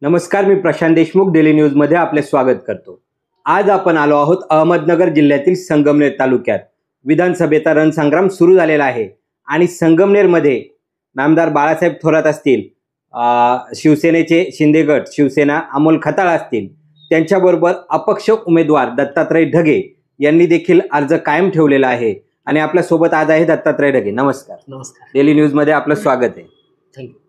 नमस्कार, मी प्रशांत देशमुख डेली न्यूजमध्ये आपले स्वागत करतो। आज आपण आलो आहोत अहमदनगर जिल्ह्यातील संगमनेर तालुक्यात। विधानसभेचा रणसंग्राम सुरू झालेला आहे आणि संगमनेरमध्ये नामदार बाळासाहेब थोरात असतील, शिवसेनेचे शिंदे गट शिवसेना अमोल खताळ असतील, त्यांच्याबरोबर अपक्ष उमेदवार दत्तात्रय ढगे यांनी देखील अर्ज कायम ठेवलेला आहे आणि आपल्या सोबत आज आहे दत्तात्रय ढगे। नमस्कार। नमस्कार। डेली न्यूजमध्ये आपलं स्वागत आहे। थँक्यू।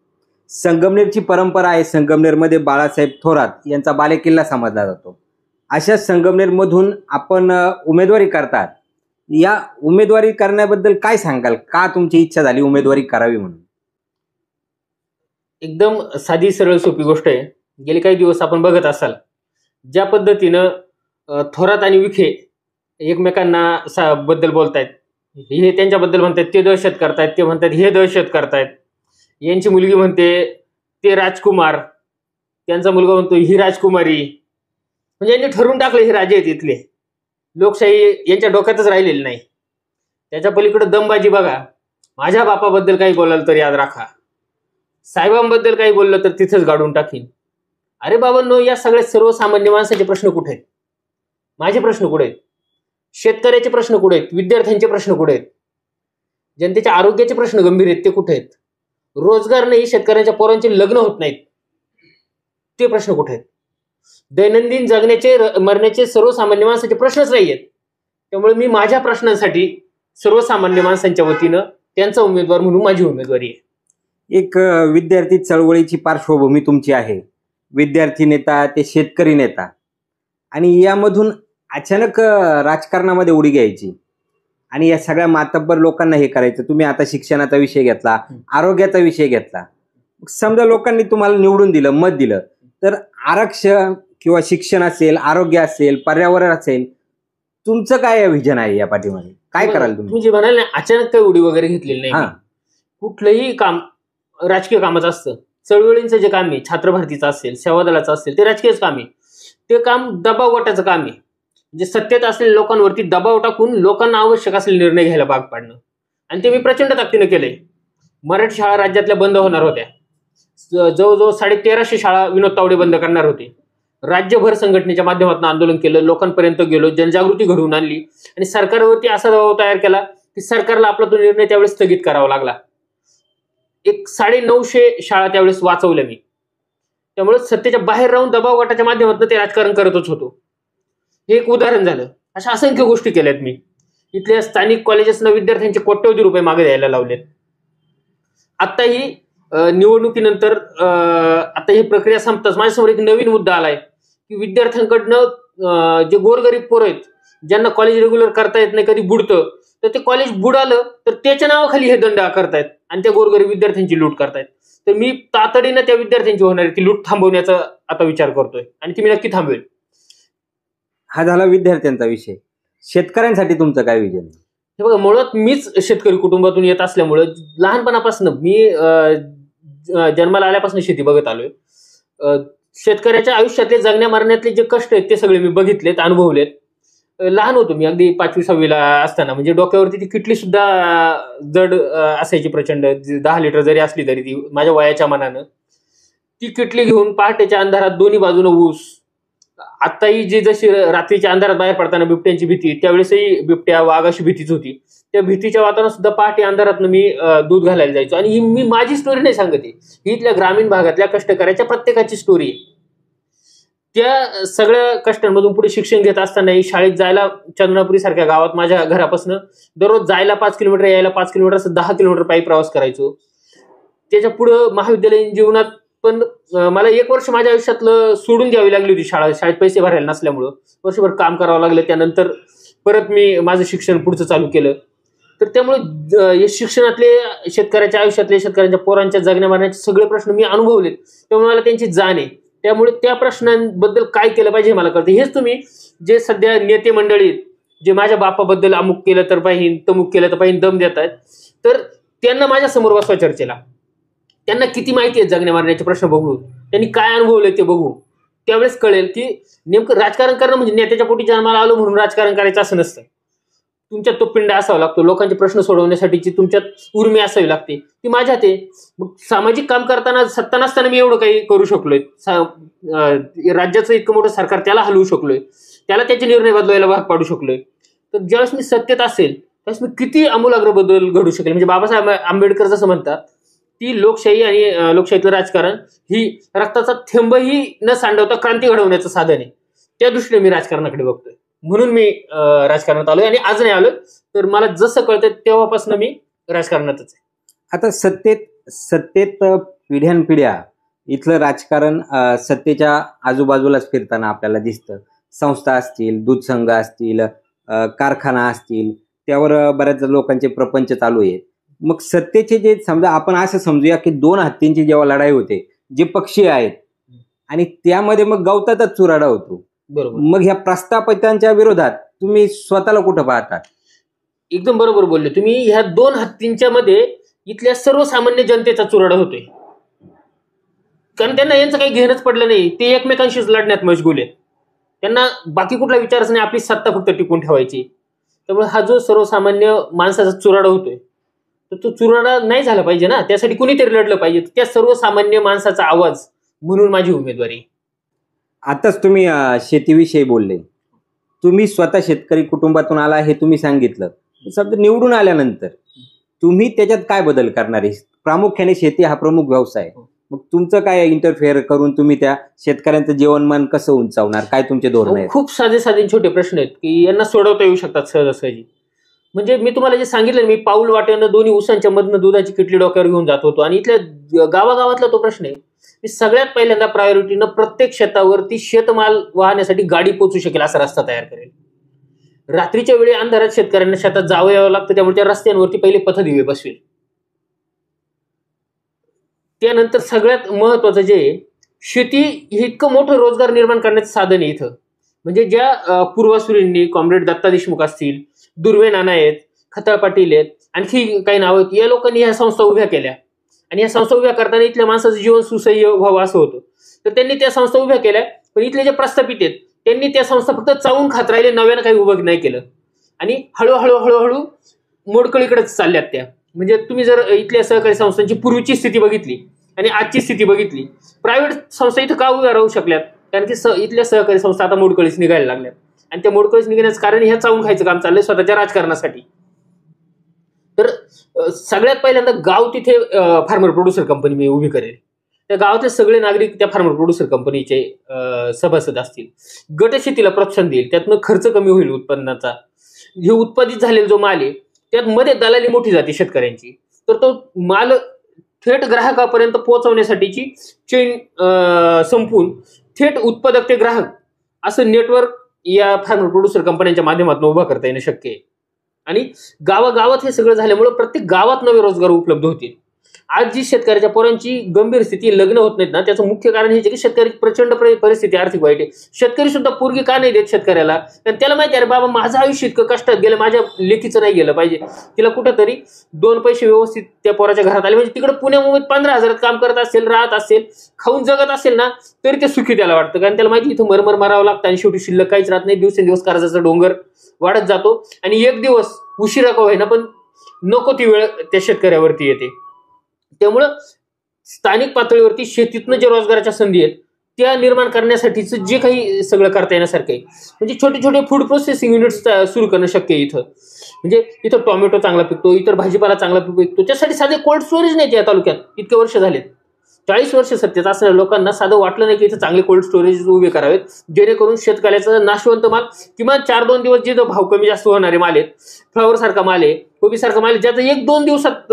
संगमनेरची परंपरा आहे, संगमनेरमध्ये बाळासाहेब थोरात यांचा बालेकिल्ला समजला जातो। अशा संगमनेरमधून आपण उमेदवारी करतात, या उमेदवारी करण्याबद्दल काय सांगाल? का तुमची इच्छा झाली उमेदवारी करावी म्हणून? एकदम साधी सरळ सोपी गोष्ट आहे। गेले काही दिवस आपण बघत असाल ज्या पद्धतीनं थोरात आणि विखे एकमेकांना बद्दल बोलतायत, हे त्यांच्याबद्दल म्हणतात ते दहशत करतायत, ते म्हणतात हे दहशत करतायत, यांची मुलगी म्हणते ते राजकुमार, त्यांचा मुलगा म्हणतो ही राजकुमारी। म्हणजे यांनी ठरवून टाकलं हे राजे आहेत इथले, लोकशाही यांच्या डोक्यातच राहिलेली नाही। त्याच्या पलीकडे दमबाजी बघा। माझ्या बापाबद्दल काही बोलाल तर याद राखा, साहेबांबद्दल काही बोललं तर तिथंच गाडून टाकीन। अरे बाबांनो, या सगळ्या सर्वसामान्य माणसाचे प्रश्न कुठे आहेत? माझे प्रश्न कुठे आहेत? शेतकऱ्याचे प्रश्न कुठे आहेत? विद्यार्थ्यांचे प्रश्न कुठे आहेत? जनतेच्या आरोग्याचे प्रश्न गंभीर आहेत, ते कुठे आहेत? रोजगार नाही, शेतकऱ्यांच्या पोरांचे लग्न होत नाहीत, ते प्रश्न कुठे आहेत? दैनंदिन जगण्याचे मरण्याचे सर्वसामान्य माणसाचे प्रश्नच नाही आहेत। त्यामुळे मी माझ्या प्रश्नांसाठी सर्वसामान्य माणसांच्या वतीनं त्यांचा उमेदवार म्हणून माझी उमेदवारी आहे। एक विद्यार्थी चळवळीची पार्श्वभूमी तुमची आहे, विद्यार्थी नेता ते शेतकरी नेता, आणि यामधून अचानक राजकारणामध्ये उडी घ्यायची आणि या सगळ्या मातब्बर लोकांना हे करायचं। तुम्ही आता शिक्षणाचा विषय घेतला, आरोग्याचा विषय घेतला, समजा लोकांनी तुम्हाला निवडून दिलं, मत दिलं, तर आरक्षण किंवा शिक्षण असेल, आरोग्य असेल, पर्यावरण असेल, तुमचं काय विजन आहे या पाठीमागे? काय कराल तुम्ही? जे म्हणाल ना, अचानक काही उडी वगैरे घेतलेली नाही। कुठलंही काम राजकीय कामाचं असतं। चळवळींचं जे काम आहे, छात्र भरतीचं असेल, सेवादलाचं असेल, ते राजकीयच काम आहे। ते काम दबाव गटाचं काम आहे, म्हणजे सत्तेत असलेल्या लोकांवरती दबाव टाकून लोकांना आवश्यक असलेले निर्णय घ्यायला भाग पाडणं, आणि ते मी प्रचंड ताकदीने केलंय। मराठी शाळा राज्यातल्या बंद होणार होत्या, जवळजवळ 1350 शाळा विनोद तावडे बंद करणार होते। राज्यभर संघटनेच्या माध्यमातून आंदोलन केलं, लोकांपर्यंत गेलो, जनजागृती घडवून आणली आणि सरकारवरती असा दबाव तयार केला की सरकारला आपला तो निर्णय त्यावेळेस स्थगित करावा लागला। 950 शाळा त्यावेळेस वाचवल्या मी। त्यामुळे सत्तेच्या बाहेर राहून दबाव गटाच्या माध्यमातून ते राजकारण करतच होतो। हे एक उदाहरण झालं। अशा असंख्य गोष्टी केल्यात मी। इथल्या स्थानिक कॉलेजेसना विद्यार्थ्यांचे कोट्यवधी रुपये मागे द्यायला लावलेत। आताही निवडणुकीनंतर आता ही प्रक्रिया संपताच माझ्यासमोर एक नवीन मुद्दा आलाय की विद्यार्थ्यांकडनं जे गोरगरीब पोरं आहेत, ज्यांना कॉलेज रेग्युलर करता येत नाही, कधी बुडतं, तर ते कॉलेज बुडालं तर त्याच्या नावाखाली हे दंड आकारतायत आणि त्या गोरगरीब विद्यार्थ्यांची लूट करतायत। तर मी तातडीनं त्या विद्यार्थ्यांची होणारी ती लूट थांबवण्याचा आता विचार करतोय आणि ती मी नक्की थांबवेल। हा झाला विद्यार्थ्यांचा विषय। शेतकऱ्यांसाठी तुमचं काय विजन आहे? हे बघा, मुळात मीच शेतकरी कुटुंबातून येत असल्यामुळे लहानपणापासून मी जन्माला आल्यापासून शेती बघत आलोय। शेतकऱ्याच्या आयुष्यातले जगण्या मरण्यातले जे कष्ट आहेत ते सगळे मी बघितलेत, अनुभवलेत। लहान होतो मी, अगदी 5वी-6वीला असताना, म्हणजे डोक्यावरती ती किटली सुद्धा जड असायची प्रचंड, 10 लिटर जरी असली तरी ती माझ्या वयाच्या मनानं। ती किटली घेऊन पहाटेच्या अंधारात दोन्ही बाजूनं ऊस। आत्ताही जी जशी रात्रीच्या अंधारात बाहेर पडताना बिबट्यांची भीती, त्यावेळेसही बिबट्या वाघ अशी भीतीच होती। त्या भीतीच्या वातावरणात सुद्धा पहाटे अंधारातनं मी दूध घालायला जायचो। आणि ही मी माझी स्टोरी नाही सांगते, ही इथल्या ग्रामीण भागातल्या कष्टकऱ्याच्या प्रत्येकाची स्टोरी आहे। त्या सगळ्या कष्टांमधून पुढे शिक्षण घेत असताना शाळेत जायला चंद्रपुरी सारख्या गावात माझ्या घरापासून दररोज जायला 5 किलोमीटर, यायला 5 किलोमीटर, असं 10 किलोमीटर पायी प्रवास करायचो। त्याच्या पुढं महाविद्यालयीन जीवनात पण मला 1 वर्ष माझ्या आयुष्यातलं सोडून द्यावी लागली होती शाळा। शाळेत पैसे भरायला नसल्यामुळं वर्षभर काम करावं लागलं। त्यानंतर परत मी माझं शिक्षण पुढचं चालू केलं। तर त्यामुळे शिक्षणातले, शेतकऱ्याच्या आयुष्यातले, शेतकऱ्यांच्या पोरांच्या जगण्या मारण्याचे सगळे प्रश्न मी अनुभवलेत, त्यामुळे मला त्यांची जाण आहे। त्यामुळे त्या प्रश्नांबद्दल काय केलं पाहिजे हे मला कळतं। हेच तुम्ही जे सध्या नेते मंडळी जे माझ्या बापाबद्दल अमुक केलं तर पाहिजे, तमुक केलं तर पाहिजे दम देत आहेत, तर त्यांना माझ्या समोर बसवा चर्चेला। त्यांना किती माहिती आहे जगण्या मारण्याचे प्रश्न बघू, त्यांनी काय अनुभवले ते बघू, त्यावेळेस कळेल की नेमकं राजकारण करणं म्हणजे नेत्याच्या पोटी जन्माला आलो म्हणून राजकारण करायचं असं नसतं। तुमच्यात तो पिंड असावा लागतो, लोकांचे प्रश्न सोडवण्यासाठीची तुमच्यात उर्मी असावी लागते, ती माझ्यात आहे. मग सामाजिक काम करताना सत्ता नसताना मी एवढं काही करू शकलोय, राज्याचं इतकं मोठं सरकार त्याला हलवू शकलोय, त्याला त्याचे निर्णय बदलायला भाग पाडू शकलोय. तर ज्यावेळेस मी सत्तेत असेल त्यावेळेस मी किती आमूलाग्र बदल घडू शकेल. म्हणजे बाबासाहेब आंबेडकर जसं म्हणतात, ती लोकशाही आणि लोकशाहीतलं राजकारण ही रक्ताचा थेंबही न सांडवता क्रांती घडवण्याचं साधन आहे. त्या दृष्टीने मी राजकारणाकडे बघतोय, म्हणून मी राजकारणात आलोय आणि आज नाही आलोय, तर मला जसं कळतंय तेव्हापासून मी राजकारणातच आहे. आता सत्तेत पिढ्यानपिढ्या इथलं राजकारण सत्तेच्या आजूबाजूलाच फिरताना आपल्याला दिसतं. संस्था असतील, दूध संघ असतील, कारखाना असतील, त्यावर बऱ्याच लोकांचे प्रपंच चालू आहेत. मग सत्तेचे जे समजा आपण असं समजूया की दोन हत्तींची जेव्हा लढाई होते, जे पक्षीय आहेत आणि त्यामध्ये मग गवतातच चुराडा होतो, बरोबर. मग ह्या प्रस्थापितांच्या विरोधात तुम्ही स्वतःला कुठं पाहतात? एकदम बरोबर बोलले तुम्ही. ह्या दोन हत्तींच्या मध्ये इथल्या सर्वसामान्य जनतेचा चुराडा होतोय, कारण त्यांना यांचं काही घेणंच पडलं नाही. ते एकमेकांशीच लढण्यात मशगूल आहेत, त्यांना बाकी कुठला विचारच नाही, आपली सत्ता फक्त टिकून ठेवायची. त्यामुळे हा जो सर्वसामान्य माणसाचा चुराडा होतोय, तर तो चुराडा नाही झाला पाहिजे ना, त्यासाठी कुणीतरी लढलं पाहिजे. त्या सर्वसामान्य माणसाचा आवाज म्हणून माझी उमेदवारी. आताच तुम्ही शेतीविषयी बोलले, तुम्ही स्वतः शेतकरी कुटुंबातून आला हे तुम्ही सांगितलं. समजा निवडून आल्यानंतर तुम्ही त्याच्यात काय बदल करणार आहे? प्रामुख्याने शेती हा प्रमुख व्यवसाय, मग तुमचं काय इंटरफेअर करून तुम्ही त्या शेतकऱ्यांचं जीवनमान कसं उंचावणार? काय तुमचे धोरण आहे? खूप साधे साधे छोटे प्रश्न आहेत की यांना सोडवता येऊ शकतात सहजासहजी. म्हणजे मी तुम्हाला जे सांगितलं, मी पाऊल वाटेनं दोन्ही उसांच्या मधनं दुधाची किटली डोक्यावर घेऊन जात होतो, आणि इथल्या गावागावातला तो प्रश्न आहे. मी सगळ्यात पहिल्यांदा प्रायोरिटीनं प्रत्येक शेतावरती शेतमाल वाहण्यासाठी गाडी पोहोचू शकेल असा रस्ता तयार करेल. रात्रीच्या वेळी अंधारात शेतकऱ्यांना शेतात जावं यावं लागतं, त्यामुळे त्या रस्त्यांवरती पहिले पथदिवे बसवेल. त्यानंतर सगळ्यात महत्वाचं जे शेती हे इतकं मोठं रोजगार निर्माण करण्याचं साधन आहे इथं. म्हणजे ज्या पूर्वसुरींनी कॉम्रेड दत्ता देशमुख असतील, दुर्वे नाना आहेत, खताळ पाटील आहेत, आणखी काही नाव आहेत, या लोकांनी ह्या संस्था उभ्या केल्या, आणि या संस्था उभ्या करताना इथल्या माणसाचं जीवन सुसह्य व्हावं असं होतं. तर त्यांनी त्या संस्था उभ्या केल्या, पण इथले जे प्रस्थापित आहेत त्यांनी त्या संस्था फक्त चावून खात राहिले, नव्यानं काही उभं नाही केलं, आणि हळूहळू मोडकळीकडेच चालल्यात त्या. म्हणजे तुम्ही जर इथल्या सहकारी संस्थांची पूर्वीची स्थिती बघितली आणि आजची स्थिती बघितली, प्रायव्हेट संस्था इथं का उभ्या राहू शकल्यात? कारण की इथल्या सहकारी संस्था आता मोडकळीच निघायला लागल्यात, आणि त्या मोडकळीच निघण्याचं कारण ह्या चावून खायचं काम चाललंय स्वतःच्या राजकारणासाठी. तर सगळ्यात पहिल्यांदा गाव तिथे फार्मर प्रोड्युसर कंपनी मी उभी करेल. त्या गावातले सगळे नागरिक त्या फार्मर प्रोड्युसर कंपनीचे सभासद असतील. गट शेतीला प्रोत्साहन देईल, त्यातनं खर्च कमी होईल उत्पन्नाचा. हे उत्पादित झालेला जो माल आहे त्यात मध्ये दलाली मोठी जाते शेतकऱ्यांची, तर तो माल थेट ग्राहकापर्यंत पोहोचवण्यासाठीची चेन संपून थेट उत्पादक ते ग्राहक असं नेटवर्क या फार्मर प्रोड्युसर कंपन्यांच्या माध्यमातून उभा करता येणं शक्य आहे. आणि गावागावात हे सगळं झाल्यामुळे प्रत्येक गावात नवे रोजगार उपलब्ध होतील. आज जी शेतकऱ्याच्या पोरांची गंभीर स्थिती, लग्न होत नाहीत ना, त्याचं मुख्य कारण हे की शेतकरी प्रचंड परिस्थिती आर्थिक वाईट आहे. शेतकरी सुद्धा पोरगी का नाही देत शेतकऱ्याला? कारण त्याला माहिती आहे, बाबा माझं आयुष्य इतकं कष्टात गेलं, माझ्या लेकीचं नाही गेलं पाहिजे. तिला कुठंतरी दोन पैसे व्यवस्थित त्या पोराच्या घरात आले, म्हणजे तिकडे पुण्या मुंबईत 15,000 काम करत असेल, राहत असेल, खाऊन जगत असेल ना, तरी ते सुखी त्याला वाटतं. कारण त्याला माहिती इथं मरमर मारावं लागतं आणि शेवटी शिल्लक काहीच राहत नाही. दिवसेंदिवस कर्जाचा डोंगर वाढत जातो, आणि एक दिवस उशिरा का होईना पण नको ती वेळ त्या शेतकऱ्यावरती येते. त्यामुळं स्थानिक पातळीवरती शेतीतनं जे रोजगाराच्या संधी आहेत त्या निर्माण करण्यासाठीचं जे काही सगळं करता येण्यासारखं आहे, म्हणजे छोटे छोटे फूड प्रोसेसिंग युनिट्स सुरू करणं शक्य आहे इथं. म्हणजे इथं टोमॅटो चांगला पिकतो, इतर भाजीपाला चांगला पिकतो, त्यासाठी साधे कोल्ड स्टोरेज नाही या तालुक्यात. इतके वर्ष झालेत, 40 वर्ष सत्तेत असणाऱ्या लोकांना साधं वाटलं नाही की इथं चांगले कोल्ड स्टोरेज उभे करावेत, जेणेकरून शेतकऱ्याचा नाशवंत माल किमान 4-2 दिवस जिथं भाव कमी जास्त होणारे माल आहेत, फ्लावर सारखा माल आहे, कोबी सारखा माल आहे, ज्याचा 1-2 दिवसात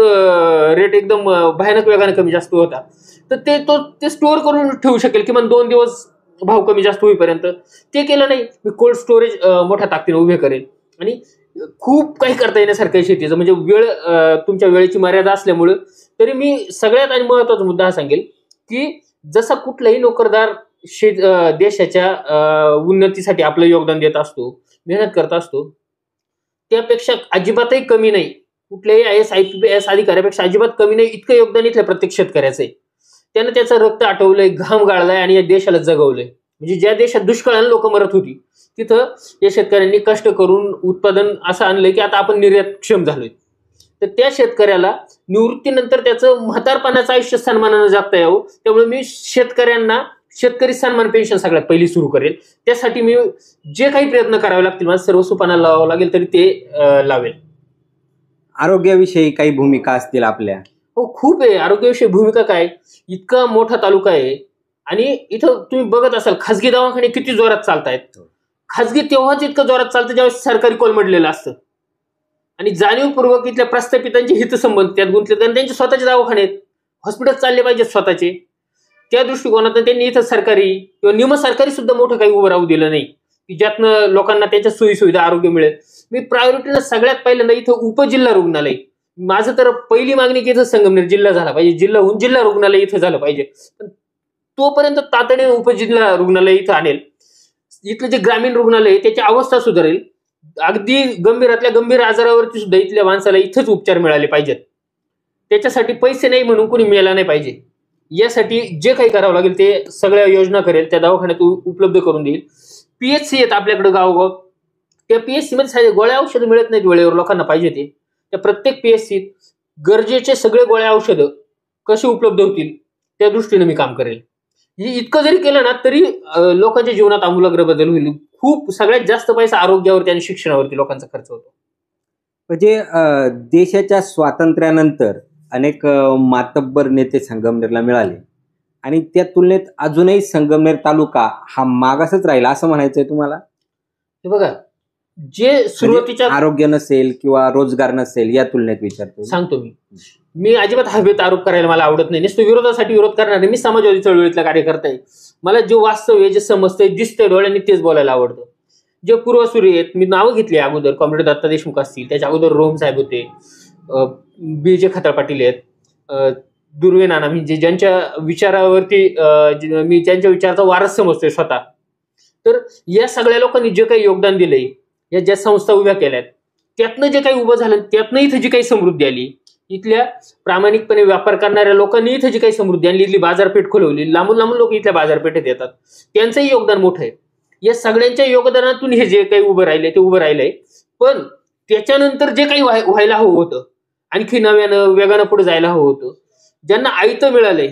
रेट एकदम भयानक वेगाने कमी जास्त होता, तर ते स्टोअर करून ठेवू शकेल किमान 2 दिवस भाव कमी जास्त होईपर्यंत. ते केलं नाही, मी कोल्ड स्टोरेज मोठ्या ताकदीने उभे करेन. आणि खूप काही करता येण्यासारखं शेतीचं, म्हणजे वेळ तुमच्या वेळेची मर्यादा असल्यामुळं तरी मी सगळ्यात आणि महत्वाचा मुद्दा हा सांगेल की जसा कुठलाही नोकरदार देशाच्या उन्नतीसाठी आपलं योगदान देत असतो, मेहनत करत असतो, त्यापेक्षा अजिबातही कमी नाही, कुठल्याही IAS IPS अधिकाऱ्यापेक्षा अजिबात कमी नाही इतकं योगदान इथल्या प्रत्येक शेतकऱ्याचं आहे. त्यानं त्याचं रक्त आटवलंय, घाम गाळलाय आणि या देशाला जगवलंय. म्हणजे ज्या देशात दुष्काळाने लोक मरत होती तिथं या शेतकऱ्यांनी कष्ट करून उत्पादन असं आणलंय की आता आपण निर्यातक्षम झालोय. तर त्या शेतकऱ्याला निवृत्तीनंतर त्याचं म्हातारपणाचं आयुष्य सन्मानानं जगता यावं, त्यामुळे मी शेतकऱ्यांना शेतकरी सन्मान पेन्शन सगळ्यात पहिली सुरू करेल. त्यासाठी मी जे काही प्रयत्न करावे लागतील, मला सर्वस्व पणाला लावावं लागेल तरी ते लावेल. आरोग्याविषयी काही भूमिका असतील आपल्या? हो, खूप आहे. आरोग्याविषयी भूमिका काय, इतका मोठा तालुका आहे आणि इथं तुम्ही बघत असाल खासगी दवाखाने किती जोरात चालतायत. खासगी तेव्हाच इतकं जोरात चालतं ज्यावेळेस सरकारी कोलमडलेलं असतं आणि जाणीवपूर्वक इथल्या प्रस्थापितांचे हितसंबंध त्यात गुंतले, कारण त्यांचे स्वतःचे दवाखाने आहेत, हॉस्पिटल चालले पाहिजेत स्वतःचे. त्या दृष्टिकोनातून त्यांनी इथं सरकारी किंवा निमसरकारी सुद्धा मोठं काही उभं राहू दिलं नाही की ज्यातनं लोकांना त्यांच्या सोयीसुविधा आरोग्य मिळेल. मी प्रायोरिटीनं सगळ्यात पहिल्यांदा इथं उपजिल्हा रुग्णालय, माझं तर पहिली मागणी की इथं संगमनेर जिल्हा झाला पाहिजे, जिल्हाहून जिल्हा रुग्णालय इथं झालं पाहिजे. पण तोपर्यंत तातडीने उपजिल्हा रुग्णालय इथं आणेल. इथलं जे ग्रामीण रुग्णालय त्याची अवस्था सुधारेल. अगदी गंभीरातल्या गंभीर आजारावरती सुद्धा इथल्या माणसाला इथंच उपचार मिळाले पाहिजेत. त्याच्यासाठी पैसे नाही म्हणून कोणी मेला नाही पाहिजे. यासाठी जे काही करावं लागेल ते सगळ्या योजना करेल, त्या दवाखान्यात उपलब्ध करून देईल. पीएचसी आहेत आपल्याकडे गावोगाव, त्या पीएचसी मध्ये गोळ्या औषधं मिळत नाहीत वेळेवर लोकांना पाहिजे ते. त्या प्रत्येक पीएचसीत गरजेचे सगळे गोळ्या औषधं कसे उपलब्ध होतील त्या दृष्टीने मी काम करेल. इतकं जरी केलं ना तरी लोकांच्या जीवनात आमूलाग्र बदल होईल. खूप सगळ्यात जास्त पैसा आरोग्यावरती आणि शिक्षणावरती लोकांचा खर्च होतो. म्हणजे देशाच्या स्वातंत्र्यानंतर अनेक मातब्बर नेते संगमनेरला मिळाले आणि त्या तुलनेत अजूनही संगमनेर तालुका हा मागासच राहिला असं म्हणायचंय तुम्हाला? हे बघा, जे सुरुवातीच्या आरोग्य नसेल किंवा रोजगार नसेल या तुलनेत विचारतो. सांगतो मी अजिबात हवेत आरोप करायला मला आवडत नाही. नुसतं विरोधासाठी विरोध करणार. मी समाजवादी चळवळीतला कार्यकर्ता आहे. मला जे वास्तव आहे, जे समजतंय, दिसतंय डोळ्यांनी तेच बोलायला आवडतं. जे पूर्वसुरी आहेत, मी नावं घेतली अगोदर, कॉम्रेड दत्ता देशमुख असतील, त्याच्या अगोदर रोहन साहेब होते, BJ खताळ पाटील आहेत, दुर्वे नाना, म्हणजे ज्यांच्या विचारावरती मी ज्यांच्या विचाराचा वारस समजतोय स्वतः. तर या सगळ्या लोकांनी जे काही योगदान दिलंय, या ज्या संस्था उभ्या केल्यात, त्यातनं जे काही उभं झालं, त्यातनं इथं जी काही समृद्धी आली, इथल्या प्रामाणिकपणे व्यापार करणाऱ्या लोकांनी इथं जी काही समृद्धी आणली, इथली बाजारपेठ खोलवली, लांबून लांबून लोक इथल्या बाजारपेठेत येतात, त्यांचंही योगदान मोठं आहे. या सगळ्यांच्या योगदानातून हे जे काही उभं राहिलंय ते उभं राहिलंय. पण त्याच्यानंतर जे काही व्हायला हवं होतं, आणखी नव्यानं वेगानं पुढे जायला हवं होतं, ज्यांना आयतं मिळालंय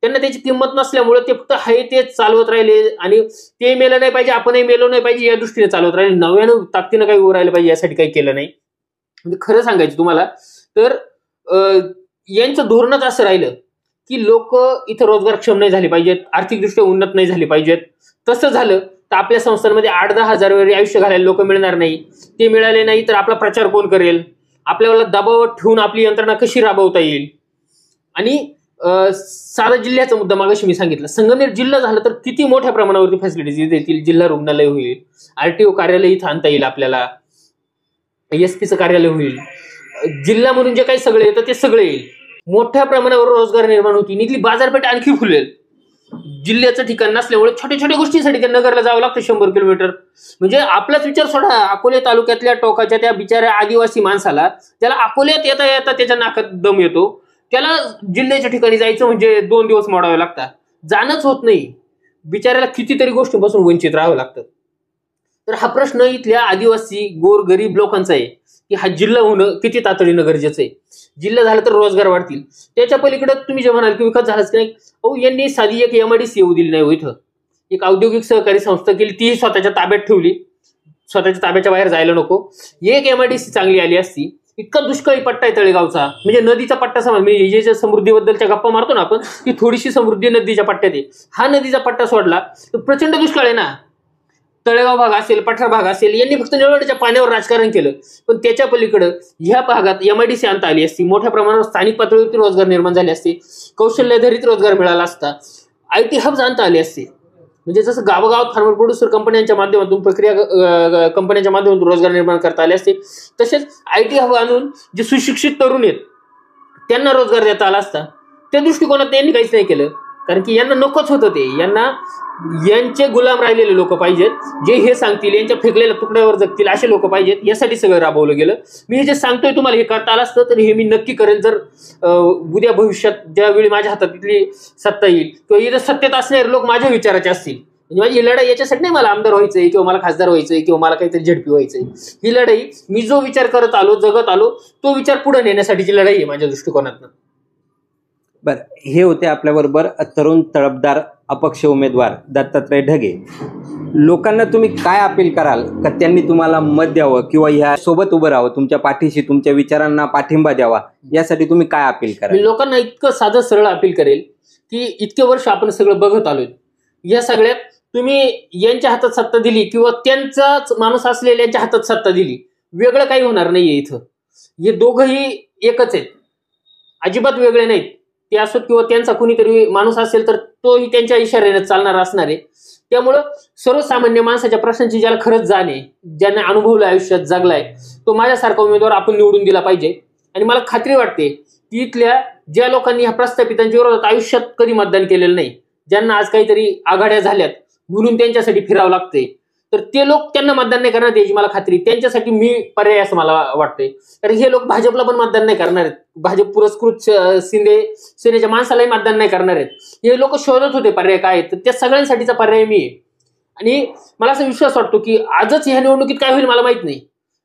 त्यांना त्याची किंमत नसल्यामुळे ते फक्त आहे ते चालवत राहिले आणि ते मेलं नाही पाहिजे, आपणही मेलो नाही पाहिजे या दृष्टीने चालवत राहिले. नव्यानं ताकदीनं काही उभं राहिलं पाहिजे यासाठी काही केलं नाही. म्हणजे खरं सांगायचं तुम्हाला तर यांचं धोरणच असं राहिलं की लोक इथं रोजगारक्षम नाही झाले पाहिजेत, आर्थिकदृष्ट्या उन्नत नाही झाले पाहिजेत. तसं झालं तर आपल्या संस्थांमध्ये 8-10 हजार वेळी आयुष्य घालायला लोक मिळणार नाही. ते मिळाले नाही तर आपला प्रचार कोण करेल, आपल्याला दबावात ठेवून आपली यंत्रणा कशी राबवता येईल. आणि सारा जिल्ह्याचा मुद्दा मागाशी मी सांगितलं, संगमनेर जिल्हा झाला तर किती मोठ्या प्रमाणावरती फॅसिलिटीज देतील. जिल्हा रुग्णालय होईल, RTO कार्यालय इथं आणता येईल, आपल्याला SP कार्यालय होईल, जिल्हा म्हणून जे काही सगळे येतं ते सगळे येईल. मोठ्या प्रमाणावर रोजगार निर्माण होतील, इथली बाजारपेठ आणखी फुलेल. जिल्ह्याचं ठिकाण नसल्यामुळे छोट्या छोट्या गोष्टींसाठी त्या नगरला जावं लागतं 100 किलोमीटर. म्हणजे आपलाच विचार सोडा, अकोले तालुक्यातल्या टोकाच्या त्या बिचाऱ्या आदिवासी माणसाला, ज्याला अकोल्यात येता येता त्याच्या नाकात दम येतो, त्याला जिल्ह्याच्या ठिकाणी जायचं म्हणजे 2 दिवस मोडावे लागतात, जाणंच होत नाही. बिचाऱ्याला कितीतरी गोष्टींपासून वंचित राहावं लागतं. तर हा प्रश्न इथल्या आदिवासी गोर गरीब लोकांचा आहे की हा जिल्हा होणं किती तातडीनं गरजेचं आहे. जिल्हा झाला तर रोजगार वाढतील. त्याच्या पलीकडे तुम्ही जे म्हणाल की विकास झालाच नाही, यांनी साधी एक MIDC येऊ दिली नाही. इथं एक औद्योगिक सहकारी संस्था केली, तीही स्वतःच्या ताब्यात ठेवली, स्वतःच्या ताब्याच्या बाहेर जायला नको. एक MIDC चांगली आली असती. इतका दुष्काळी पट्टा आहे तळेगावचा, म्हणजे नदीचा पट्टा समज, म्हणजे जे समृद्धीबद्दलच्या गप्पा मारतो ना आपण, ती थोडीशी समृद्धी नदीच्या पट्ट्यात आहे. हा नदीचा पट्टा सोडला तर प्रचंड दुष्काळ आहे ना. तळेगाव भाग असेल, पठार भाग असेल, यांनी फक्त निवडण्याच्या पाण्यावर राजकारण केलं. पण त्याच्या पलीकडं ह्या भागात MIDC आणता आली असती, मोठ्या प्रमाणावर स्थानिक पातळीवरती रोजगार निर्माण झाले असते, कौशल्याधारित रोजगार मिळाला असता, IT हब्स आणता आले असते. म्हणजे जसं गावागावात फार्मर प्रोड्युसर कंपन्यांच्या माध्यमातून, प्रक्रिया कंपन्यांच्या माध्यमातून रोजगार निर्माण करता आले असते, तसेच IT हब आणून जे सुशिक्षित तरुण आहेत त्यांना रोजगार देता आला असता. त्या दृष्टिकोनात त्यांनी काहीच नाही केलं, कारण की यांना नकोच होतं ते. यांना यांचे गुलाम राहिलेले लोक पाहिजेत, जे हे सांगतील, यांच्या फेकलेल्या तुकड्यावर जगतील असे लोक पाहिजेत. यासाठी सगळं राबवलं गेलं. मी हे जे सांगतोय तुम्हाला हे करता आलं असतं तर हे मी नक्की करेल, जर उद्या भविष्यात ज्यावेळी माझ्या हातात इथली सत्ता येईल किंवा इथं सत्तेत असणारे लोक माझ्या विचाराचे असतील म्हणजे माझी ही लढाई याच्यासाठी नाही मला आमदार व्हायचंय किंवा मला खासदार व्हायचंय किंवा मला काहीतरी झडपी व्हायचंय. ही लढाई मी जो विचार करत आलो, जगत आलो, तो विचार पुढे नेण्यासाठीची लढाई आहे माझ्या दृष्टिकोनातनं. बरं, हे होते आपल्याबरोबर तरुण तळपदार अपक्ष उमेदवार दत्तात्रय ढगे. लोकांना तुम्ही काय अपील कराल का त्यांनी तुम्हाला मत द्यावं किंवा ह्या सोबत उभं राहावं, तुमच्या पाठीशी, तुमच्या विचारांना पाठिंबा द्यावा, यासाठी तुम्ही काय अपील कराल? मी लोकांना इतकं साधं सरळ अपील करेल की इतके वर्ष आपण सगळं बघत आलोय, या सगळ्यात तुम्ही यांच्या हातात सत्ता दिली किंवा त्यांचाच माणूस असलेल्यांच्या हातात सत्ता दिली, वेगळं काही होणार नाहीये इथं. हे दोघंही एकच आहेत, अजिबात वेगळे नाहीत. ते असोत किंवा त्यांचा कुणीतरी माणूस असेल तर तोही त्यांच्या इशाऱ्याने चालणार असणार आहे. त्यामुळं सर्वसामान्य माणसाच्या प्रश्नांची ज्याला खरंच जाण आहे, ज्याने अनुभवलं आयुष्यात, जगलाय, तो माझ्यासारखा उमेदवार आपण निवडून दिला पाहिजे. आणि मला खात्री वाटते की इथल्या ज्या लोकांनी ह्या प्रस्थापितांच्या विरोधात आयुष्यात कधी मतदान केलेलं नाही, ज्यांना आज काहीतरी आघाड्या झाल्यात म्हणून त्यांच्यासाठी फिरावं लागते, तर ते लोक त्यांना मतदान नाही करणार याची मला खात्री. त्यांच्यासाठी मी पर्याय असं मला वाटतंय. कारण हे लोक भाजपला पण मतदान नाही करणार आहेत, भाजप पुरस्कृत शिंदे सेनेच्या माणसालाही मतदान नाही करणार आहेत. हे लोक शोधत होते पर्याय काय, तर त्या सगळ्यांसाठीचा पर्याय मी आहे. आणि मला असा विश्वास वाटतो की आजच ह्या निवडणुकीत काय होईल मला माहित नाही,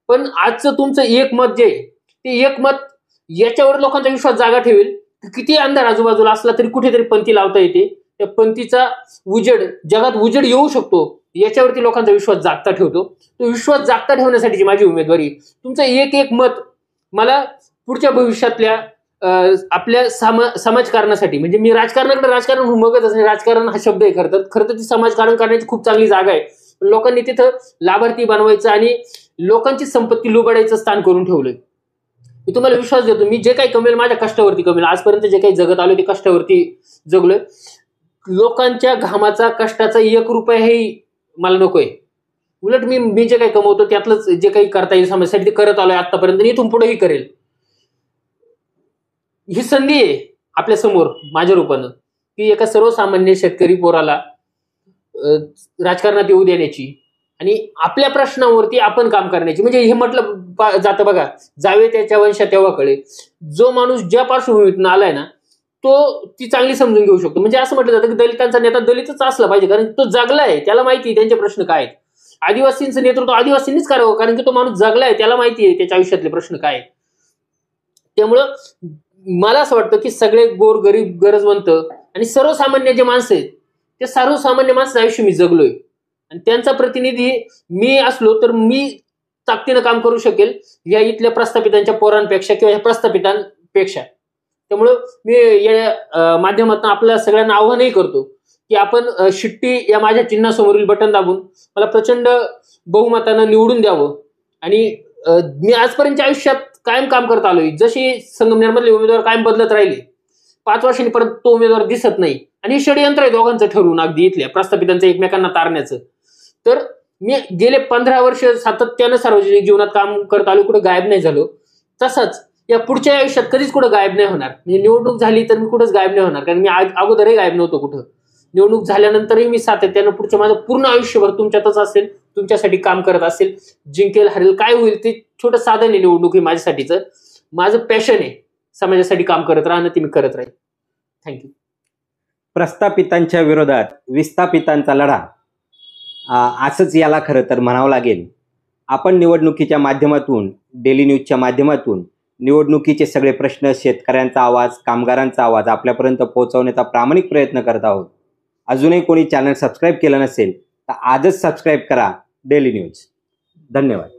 पण आजचं तुमचं एक मत जे आहे ते एक मत याच्यावर लोकांचा विश्वास जागा ठेवेल. किती अंधार आजूबाजूला असला तरी कुठेतरी पंथी लावता येते, त्या पंथीचा उजेड, जगात उजेड येऊ शकतो, याच्यावरती लोकांचा विश्वास जागता ठेवतो. तो विश्वास जागता ठेवण्यासाठीची माझी उमेदवारी. तुमचं एक एक मत मला पुढच्या भविष्यातल्या आपल्या समाजकारणासाठी, म्हणजे मी राजकारण बघतच नाही, राजकारण हा शब्द आहे खरं तर ती समाजकारण करण्याची खूप चांगली जागा आहे. लोकांनी तिथं लाभार्थी बनवायचं आणि लोकांची संपत्ती लुबाडायचं स्थान करून ठेवलंय. मी तुम्हाला विश्वास देतो, मी जे काही कमेल माझ्या कष्टावरती कमेल. आजपर्यंत जे काही जगत आलो ते कष्टावरती जगलोय. लोकांच्या घामाचा, कष्टाचा 1 रुपयाही मला नकोय. उलट मी जे काही कमवतो त्यातलंच जे काही करता येईल समाजासाठी ते करत आलोय आतापर्यंत, आणि इथून पुढेही करेल. ही संधी आहे आपल्या समोर माझ्या रूपानं की एका सर्वसामान्य शेतकरी पोराला राजकारणात येऊ देण्याची आणि आपल्या प्रश्नावरती आपण काम करण्याची. म्हणजे हे म्हटलं जातं बघा, जावे त्याच्या वंशा तेव्हा कळे. जो माणूस ज्या पार्श्वभूमीतून आलाय ना तो ती चांगली समजून घेऊ शकतो. म्हणजे असं म्हटलं जातं की दलितांचा नेता दलितच असला पाहिजे, कारण तो जगलाय, त्याला माहिती आहे त्यांचे प्रश्न काय आहेत. आदिवासींचं नेतृत्व आदिवासींनीच करावं, कारण की तो माणूस जगलाय, त्याला माहिती आहे त्याच्या आयुष्यातले प्रश्न काय आहेत. त्यामुळं मला असं वाटतं की सगळे गोर गरीब गरजवंत आणि सर्वसामान्य जे माणसं आहेत ते सर्वसामान्य माणसाचं आयुष्य मी जगलोय, आणि त्यांचा प्रतिनिधी मी असलो तर मी ताकदीनं काम करू शकेल या इथल्या प्रस्थापितांच्या पोरांपेक्षा किंवा या प्रस्थापितांपेक्षा. त्यामुळं मी या माध्यमातून आपल्या सगळ्यांना आव्हानही करतो की आपण शिट्टी या माझ्या चिन्हासमोरील बटन दाबून मला प्रचंड बहुमतानं निवडून द्यावं. आणि मी आजपर्यंतच्या आयुष्यात कायम काम करत आलोय. जशी संगमनेरमधले उमेदवार कायम बदलत राहिले, 5 वर्षांनी परत तो उमेदवार दिसत नाही, आणि षडयंत्र आहे दोघांचं ठरवून अगदी इथल्या प्रस्थापितांचं एकमेकांना तारण्याचं. तर मी गेले 15 वर्ष सातत्यानं सार्वजनिक जीवनात काम करत आलो, कुठं गायब नाही झालो. तसंच या पुढच्या आयुष्यात कधीच कुठं गायब नाही होणार. म्हणजे निवडणूक झाली तर मी कुठंच गायब नाही होणार, कारण मी अगोदरही गायब नव्हतो कुठं. निवडणूक झाल्यानंतरही मी सातत्यानं पुढच्या माझं पूर्ण आयुष्यभर तुमच्यातच असेल, तुमच्यासाठी काम करत असेल. जिंकेल हरेल काय होईल ते छोटं साधन आहे निवडणूक, हे माझ्यासाठीचं माझं पॅशन आहे. समाजासाठी काम करत राहणं ते मी करत राहील. थँक्यू. प्रस्थापितांच्या विरोधात विस्थापितांचा लढा, असंच याला खरं तर म्हणावं लागेल. आपण निवडणुकीच्या माध्यमातून, डेली न्यूजच्या माध्यमातून निवडणुकीचे सगळे प्रश्न, शेतकऱ्यांचा आवाज, कामगारांचा आवाज आपल्यापर्यंत पोहोचवण्याचा प्रामाणिक प्रयत्न करत आहोत. अजूनही कोणी चॅनल सबस्क्राईब केलं नसेल तर आजच सबस्क्राईब करा डेली न्यूज. धन्यवाद.